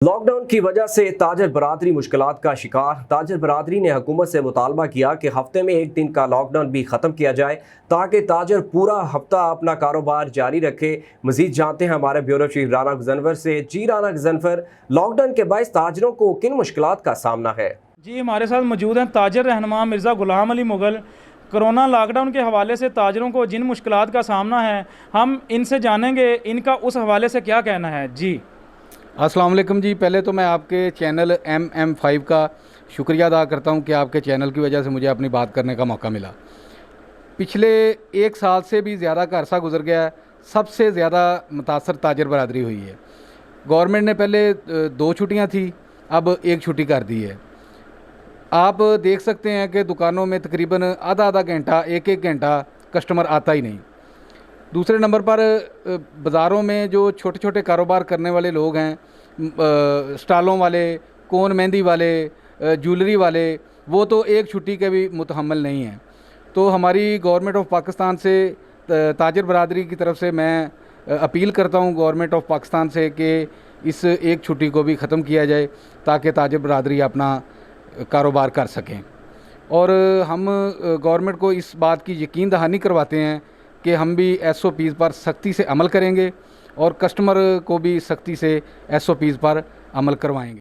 Lockdown की वजह से ताजर बरादरी मुश्किलात का शिकार। ताजर बरादरी ने हुकूमत से मुतालबा किया कि हफ्ते में एक दिन का लॉकडाउन भी ख़त्म किया जाए ताकि ताजर पूरा हफ्ता अपना कारोबार जारी रखे। मजीद जानते हैं हमारे ब्यूरो चीफ राना गजनफर से। जी राना गजनफर, लॉकडाउन के बायस ताजरों को किन मुश्किलात का सामना है? जी, हमारे साथ मौजूद हैं ताजर रहनुमा मिर्ज़ा ग़ुलाम अली मुग़ल। कोरोना लॉकडाउन के हवाले से ताजरों को जिन मुश्किलात का सामना है, हम इनसे जानेंगे इनका उस हवाले से क्या कहना है। जी अस्सलाम वालेकुम जी। पहले तो मैं आपके चैनल MM5 का शुक्रिया अदा करता हूं कि आपके चैनल की वजह से मुझे अपनी बात करने का मौका मिला। पिछले एक साल से भी ज़्यादा का अरसा गुजर गया है, सबसे ज़्यादा मुतासर ताजर बरादरी हुई है। गवर्नमेंट ने पहले 2 छुट्टियां थी, अब 1 छुट्टी कर दी है। आप देख सकते हैं कि दुकानों में तकरीबन आधा आधा घंटा, एक एक घंटा कस्टमर आता ही नहीं। दूसरे नंबर पर बाज़ारों में जो छोटे छोटे कारोबार करने वाले लोग हैं, स्टॉलों वाले, कोन मेहंदी वाले, ज्वेलरी वाले, वो तो एक छुट्टी के भी मुतहम्मल नहीं हैं। तो हमारी गवर्नमेंट ऑफ पाकिस्तान से, ताजर बरादरी की तरफ से मैं अपील करता हूँ गवर्नमेंट ऑफ पाकिस्तान से कि इस एक छुट्टी को भी ख़त्म किया जाए ताकि ताजर बरादरी अपना कारोबार कर सकें। और हम गवर्नमेंट को इस बात की यकीन दहानी करवाते हैं कि हम भी SOPs पर सख्ती से अमल करेंगे और कस्टमर को भी सख्ती से SOPs पर अमल करवाएंगे।